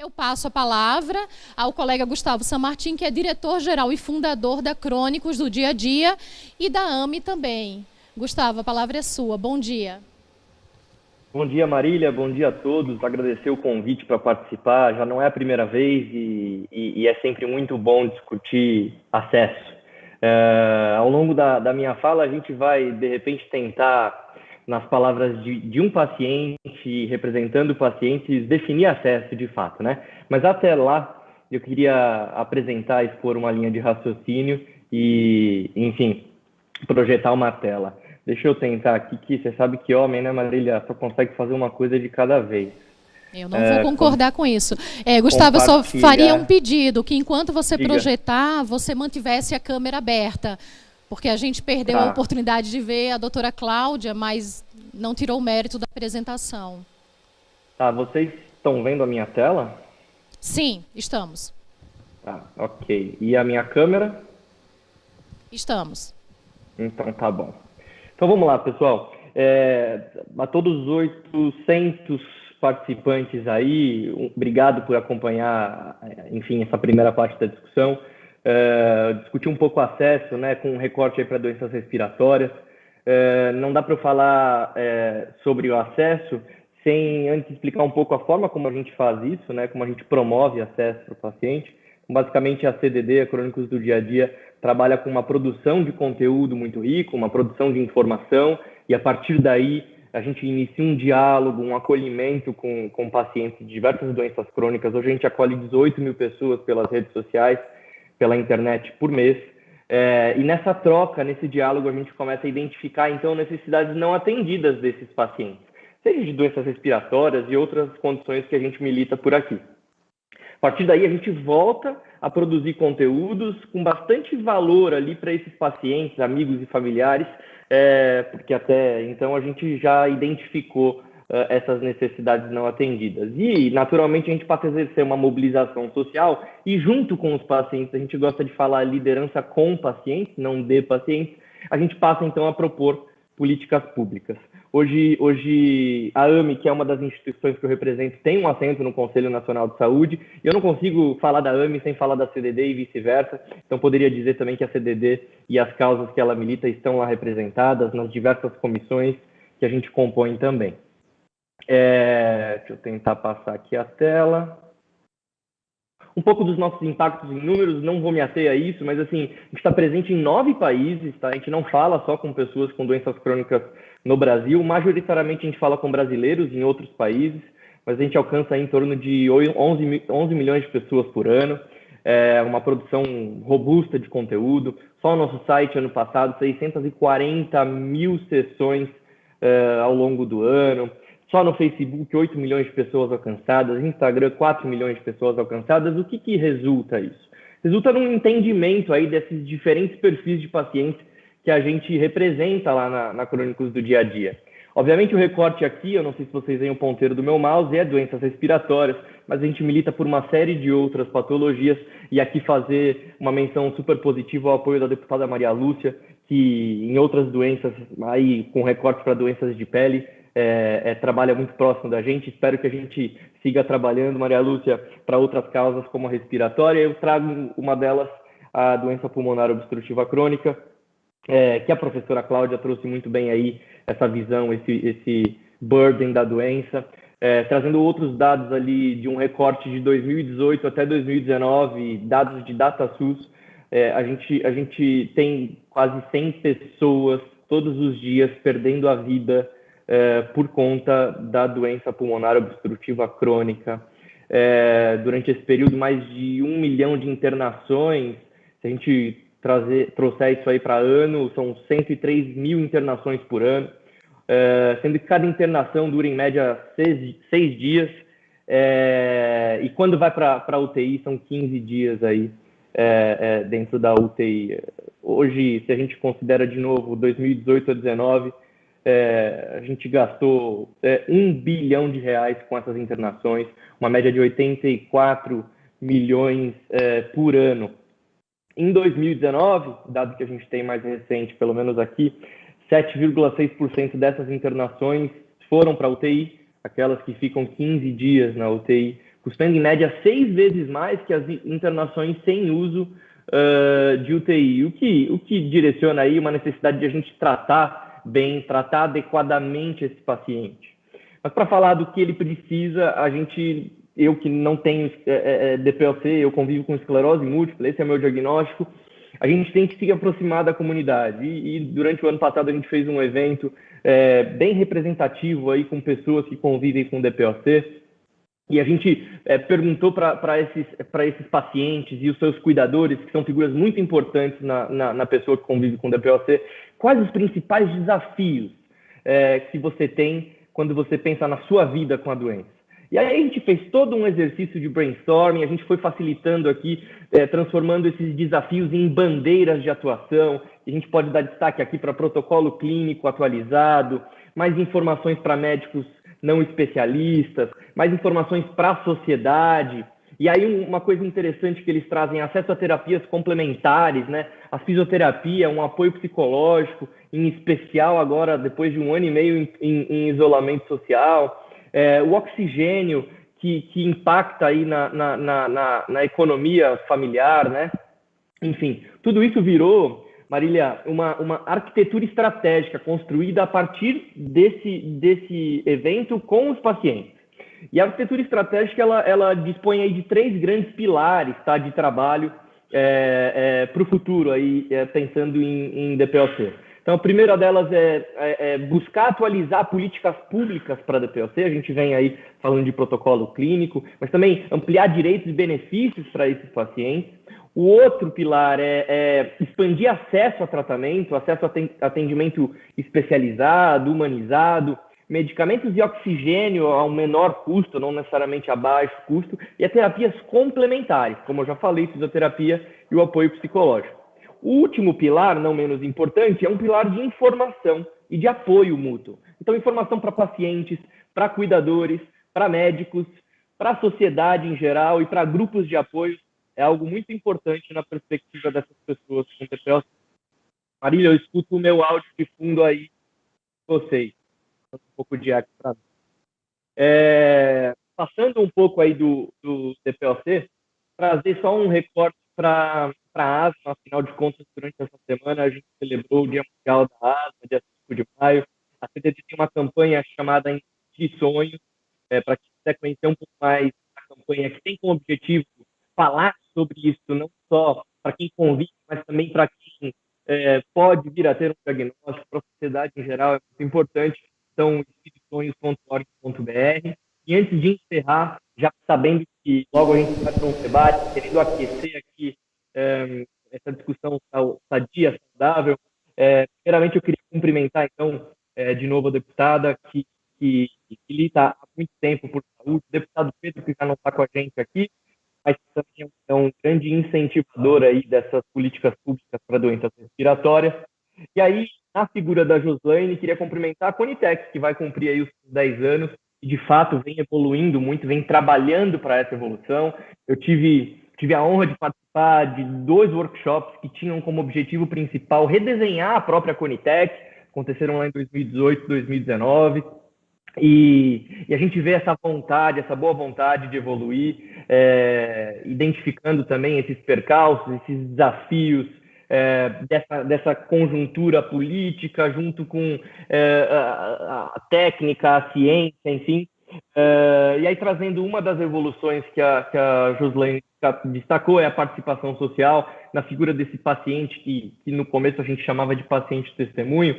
Eu passo a palavra ao colega Gustavo Sanmartin, que é diretor-geral e fundador da Crônicos do Dia a Dia e da AME também. Gustavo, a palavra é sua. Bom dia. Bom dia, Marília. Bom dia a todos. Agradecer o convite para participar. Já não é a primeira vez e é sempre muito bom discutir acesso. Ao longo da minha fala, a gente vai, de repente, tentar, nas palavras de um paciente, representando o paciente, definir acesso de fato, né? Mas até lá, eu queria apresentar, expor uma linha de raciocínio e, enfim, projetar uma tela. Deixa eu tentar aqui, que você sabe que homem, né, Marília, só consegue fazer uma coisa de cada vez. Eu não vou concordar com isso. Gustavo, eu só faria um pedido, que enquanto você projetar, você mantivesse a câmera aberta, porque a gente perdeu a oportunidade de ver a doutora Cláudia, mas não tirou o mérito da apresentação. Tá, vocês estão vendo a minha tela? Sim, estamos. Tá, ok. E a minha câmera? Estamos. Então tá bom. Então vamos lá, pessoal. A todos os 800 participantes aí, obrigado por acompanhar, enfim, essa primeira parte da discussão. Discutir um pouco o acesso, né, com um recorte aí para doenças respiratórias. Não dá para eu falar sobre o acesso sem antes explicar um pouco a forma como a gente faz isso, né, como a gente promove acesso para o paciente. Basicamente, a CDD, a Crônicos do Dia a Dia, trabalha com uma produção de conteúdo muito rico, uma produção de informação, e a partir daí a gente inicia um diálogo, um acolhimento com pacientes de diversas doenças crônicas. Hoje a gente acolhe 18 mil pessoas pelas redes sociais, pela internet por mês, e nessa troca, nesse diálogo, a gente começa a identificar, então, necessidades não atendidas desses pacientes, seja de doenças respiratórias e outras condições que a gente milita por aqui. A partir daí, a gente volta a produzir conteúdos com bastante valor ali para esses pacientes, amigos e familiares, porque até então a gente já identificou essas necessidades não atendidas. E, naturalmente, a gente passa a exercer uma mobilização social e, junto com os pacientes, a gente gosta de falar liderança com pacientes, não de pacientes, a gente passa, então, a propor políticas públicas. Hoje a AME, que é uma das instituições que eu represento, tem um assento no Conselho Nacional de Saúde, e eu não consigo falar da AME sem falar da CDD e vice-versa, então poderia dizer também que a CDD e as causas que ela milita estão lá representadas nas diversas comissões que a gente compõe também. Deixa eu tentar passar aqui a tela. Um pouco dos nossos impactos em números, não vou me ater a isso, mas assim, a gente está presente em 9 países, tá? A gente não fala só com pessoas com doenças crônicas no Brasil, majoritariamente a gente fala com brasileiros em outros países, mas a gente alcança aí em torno de 11 milhões de pessoas por ano, uma produção robusta de conteúdo. Só o nosso site, ano passado, 640 mil sessões ao longo do ano. Só no Facebook, 8 milhões de pessoas alcançadas, Instagram, 4 milhões de pessoas alcançadas. O que resulta isso? Resulta num entendimento aí desses diferentes perfis de pacientes que a gente representa lá na Crônicos do Dia a Dia. Obviamente, o recorte aqui, eu não sei se vocês veem o ponteiro do meu mouse, é doenças respiratórias, mas a gente milita por uma série de outras patologias, e aqui fazer uma menção super positiva ao apoio da deputada Maria Lúcia, que em outras doenças, aí com recorte para doenças de pele, trabalha muito próximo da gente. Espero que a gente siga trabalhando, Maria Lúcia, para outras causas como a respiratória. Eu trago uma delas, a doença pulmonar obstrutiva crônica, que a professora Cláudia trouxe muito bem aí, essa visão, esse burden da doença, trazendo outros dados ali de um recorte de 2018 até 2019, dados de DataSUS. A gente tem quase 100 pessoas todos os dias perdendo a vida por conta da doença pulmonar obstrutiva crônica. Durante esse período, mais de 1 milhão de internações. Se a gente trouxer isso aí para ano, são 103 mil internações por ano, sendo que cada internação dura em média 6 dias, e quando vai para a UTI são 15 dias aí dentro da UTI. Hoje, se a gente considera de novo 2018 a 2019, a gente gastou 1 bilhão de reais com essas internações, uma média de 84 milhões por ano. Em 2019, dado que a gente tem mais recente, pelo menos aqui, 7,6% dessas internações foram para a UTI, aquelas que ficam 15 dias na UTI, custando em média 6 vezes mais que as internações sem uso de UTI, o que direciona aí uma necessidade de a gente tratar bem, tratar adequadamente esse paciente. Mas para falar do que ele precisa, eu que não tenho DPOC, eu convivo com esclerose múltipla, esse é o meu diagnóstico, a gente tem que se aproximar da comunidade. E durante o ano passado a gente fez um evento bem representativo aí com pessoas que convivem com DPOC, e a gente perguntou para esses pacientes e os seus cuidadores, que são figuras muito importantes na pessoa que convive com DPOC, quais os principais desafios que você tem quando você pensa na sua vida com a doença. E aí a gente fez todo um exercício de brainstorming, a gente foi facilitando aqui, transformando esses desafios em bandeiras de atuação. A gente pode dar destaque aqui para protocolo clínico atualizado, mais informações para médicos não especialistas, mais informações para a sociedade. E aí uma coisa interessante que eles trazem, acesso a terapias complementares, né? A fisioterapia, um apoio psicológico, em especial agora, depois de 1 ano e meio em isolamento social, o oxigênio que impacta aí na economia familiar, né? Enfim, tudo isso virou, Marília, uma arquitetura estratégica construída a partir desse evento com os pacientes. E a arquitetura estratégica, ela dispõe aí de 3 grandes pilares, tá, de trabalho para o futuro, aí, pensando em DPOC. Então, a primeira delas é buscar atualizar políticas públicas para a DPOC. A gente vem aí falando de protocolo clínico, mas também ampliar direitos e benefícios para esses pacientes. O outro pilar é expandir acesso a tratamento, acesso a atendimento especializado, humanizado, medicamentos de oxigênio a um menor custo, não necessariamente a baixo custo, e a terapias complementares, como eu já falei, fisioterapia e o apoio psicológico. O último pilar, não menos importante, é um pilar de informação e de apoio mútuo. Então, informação para pacientes, para cuidadores, para médicos, para a sociedade em geral e para grupos de apoio é algo muito importante na perspectiva dessas pessoas com DPOC. Marília, eu escuto o meu áudio de fundo aí, vocês. Um pouco de eco para mim. Passando um pouco aí do DPOC, trazer só um recorte para a asma. Afinal de contas, durante essa semana a gente celebrou o Dia Mundial da Asma, dia 5 de maio. A CTT tem uma campanha chamada Inspirar Sonhos, para quem quiser conhecer um pouco mais a campanha, que tem como objetivo falar sobre isso, não só para quem convive, mas também para quem pode vir a ter um diagnóstico, para a sociedade em geral, é muito importante. Então, espiritonhos.org.br. E antes de encerrar, já sabendo que logo a gente vai para um debate, querendo aquecer aqui essa discussão sadia, saudável, primeiramente eu queria cumprimentar, então, de novo a deputada que milita há muito tempo por saúde, o deputado Pedro, que já não está com a gente aqui, mas também é um grande incentivador aí dessas políticas públicas para doenças respiratórias. E aí, na figura da Joslaine, queria cumprimentar a Conitex, que vai cumprir aí os 10 anos, e de fato vem evoluindo muito, vem trabalhando para essa evolução. Eu tive a honra de participar de 2 workshops que tinham como objetivo principal redesenhar a própria Conitex, aconteceram lá em 2018, 2019, e a gente vê essa vontade, essa boa vontade de evoluir, identificando também esses percalços, esses desafios, dessa conjuntura política, junto com a técnica, a ciência, enfim. E aí, trazendo uma das evoluções que a Joslaine destacou, é a participação social, na figura desse paciente que no começo a gente chamava de paciente testemunho,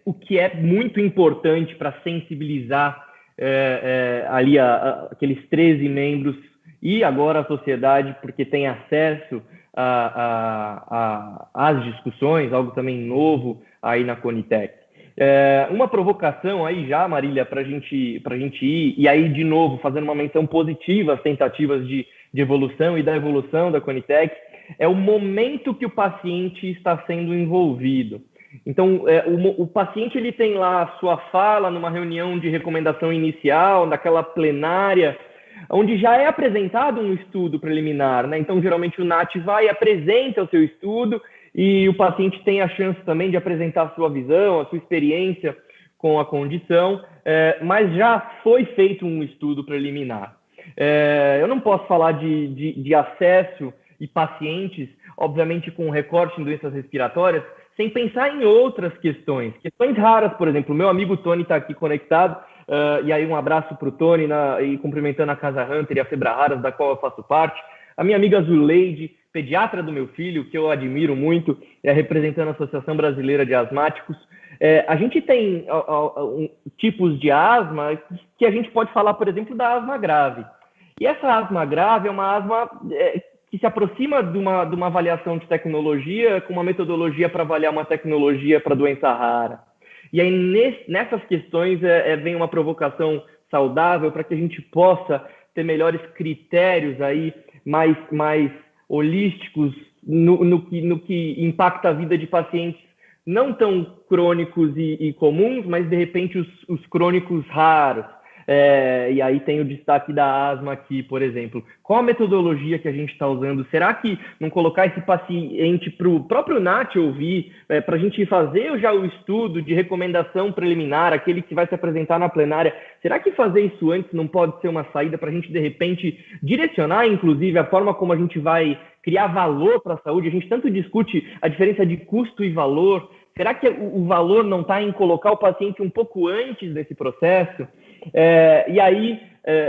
o que é muito importante para sensibilizar ali aqueles 13 membros e agora a sociedade, porque tem acesso às discussões, algo também novo aí na Conitex. Uma provocação aí já, Marília, para a gente ir, e aí de novo fazendo uma menção positiva às tentativas de evolução e da evolução da Conitex, é o momento que o paciente está sendo envolvido. Então, o paciente ele tem lá a sua fala numa reunião de recomendação inicial, naquela plenária, onde já é apresentado um estudo preliminar, né? Então, geralmente o NAT vai e apresenta o seu estudo e o paciente tem a chance também de apresentar a sua visão, a sua experiência com a condição, mas já foi feito um estudo preliminar. Eu não posso falar de acesso e pacientes, obviamente com recorte em doenças respiratórias, sem pensar em outras questões raras, por exemplo. O meu amigo Tony está aqui conectado, e aí um abraço para o Tony, e cumprimentando a Casa Hunter e a Febra Raras, da qual eu faço parte. A minha amiga Zuleide, pediatra do meu filho, que eu admiro muito, representando a Associação Brasileira de Asmáticos. A gente tem tipos de asma que a gente pode falar, por exemplo, da asma grave. E essa asma grave é uma asma que se aproxima de uma avaliação de tecnologia, com uma metodologia para avaliar uma tecnologia para doença rara. E aí, nessas questões, vem uma provocação saudável para que a gente possa ter melhores critérios aí, mais holísticos no que impacta a vida de pacientes não tão crônicos e comuns, mas, de repente, os crônicos raros. E aí tem o destaque da asma aqui, por exemplo. Qual a metodologia que a gente está usando? Será que não colocar esse paciente para o próprio NAT ouvir, para a gente fazer já o estudo de recomendação preliminar, aquele que vai se apresentar na plenária? Será que fazer isso antes não pode ser uma saída para a gente, de repente, direcionar, inclusive, a forma como a gente vai criar valor para a saúde? A gente tanto discute a diferença de custo e valor. Será que o valor não está em colocar o paciente um pouco antes desse processo? E aí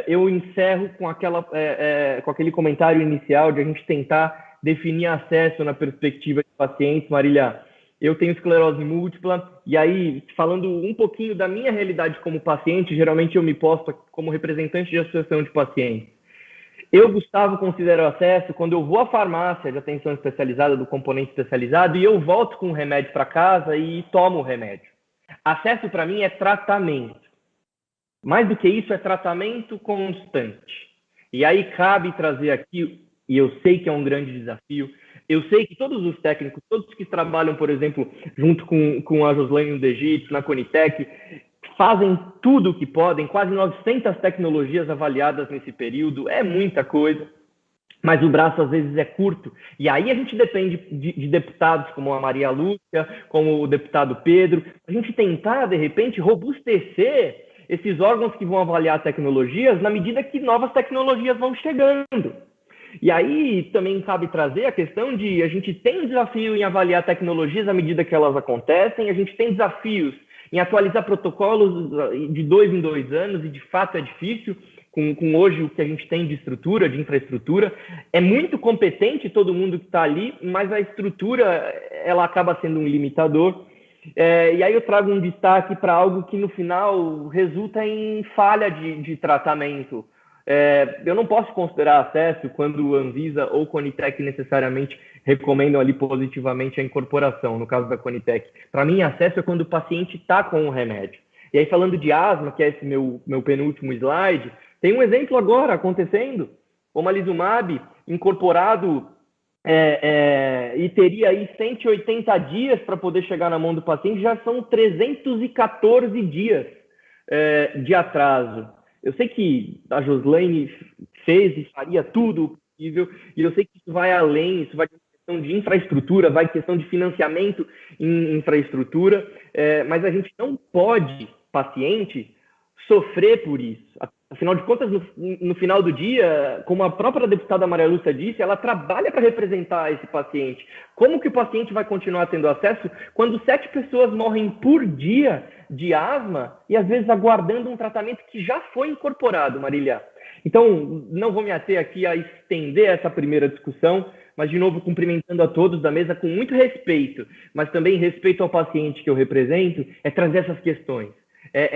eu encerro com aquele comentário inicial de a gente tentar definir acesso na perspectiva de pacientes. Marília, eu tenho esclerose múltipla, e aí, falando um pouquinho da minha realidade como paciente, geralmente eu me posto como representante de associação de pacientes. Eu, Gustavo, considero acesso quando eu vou à farmácia de atenção especializada, do componente especializado, e eu volto com o remédio para casa e tomo o remédio. Acesso, para mim, é tratamento. Mais do que isso, é tratamento constante. E aí cabe trazer aqui, e eu sei que é um grande desafio, eu sei que todos os técnicos, todos que trabalham, por exemplo, junto com a Joslaine no Degit, na Conitec, fazem tudo o que podem, quase 900 tecnologias avaliadas nesse período, é muita coisa, mas o braço às vezes é curto. E aí a gente depende de deputados como a Maria Lúcia, como o deputado Pedro, a gente tentar, de repente, robustecer esses órgãos que vão avaliar tecnologias na medida que novas tecnologias vão chegando. E aí também cabe trazer a questão de a gente tem um desafio em avaliar tecnologias à medida que elas acontecem, a gente tem desafios em atualizar protocolos de 2 em 2 anos, e de fato é difícil, com hoje o que a gente tem de estrutura, de infraestrutura. É muito competente todo mundo que está ali, mas a estrutura ela acaba sendo um limitador. E aí eu trago um destaque para algo que no final resulta em falha de tratamento. Eu não posso considerar acesso quando o Anvisa ou Conitec necessariamente recomendam ali positivamente a incorporação, no caso da Conitec. Para mim, acesso é quando o paciente está com o remédio. E aí, falando de asma, que é esse meu penúltimo slide, tem um exemplo agora acontecendo. Omalizumab incorporado e teria aí 180 dias para poder chegar na mão do paciente, já são 314 dias de atraso. Eu sei que a Joslaine fez e faria tudo o possível, e eu sei que isso vai além, isso vai questão de infraestrutura, vai questão de financiamento em infraestrutura, mas a gente não pode, paciente, sofrer por isso. Afinal de contas, no final do dia, como a própria deputada Maria Lúcia disse, ela trabalha para representar esse paciente. Como que o paciente vai continuar tendo acesso quando 7 pessoas morrem por dia de asma e, às vezes, aguardando um tratamento que já foi incorporado, Marília? Então, não vou me ater aqui a estender essa primeira discussão, mas, de novo, cumprimentando a todos da mesa com muito respeito, mas também respeito ao paciente que eu represento, trazer essas questões.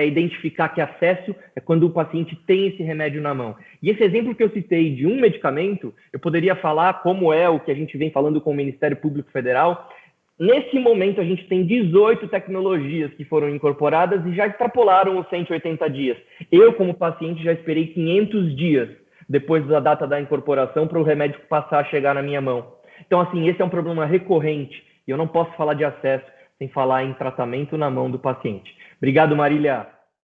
Identificar que acesso é quando o paciente tem esse remédio na mão. E esse exemplo que eu citei de um medicamento, eu poderia falar como é o que a gente vem falando com o Ministério Público Federal. Nesse momento, a gente tem 18 tecnologias que foram incorporadas e já extrapolaram os 180 dias. Eu, como paciente, já esperei 500 dias depois da data da incorporação para o remédio passar a chegar na minha mão. Então, assim, esse é um problema recorrente e eu não posso falar de acesso sem falar em tratamento na mão do paciente. Obrigado, Marília.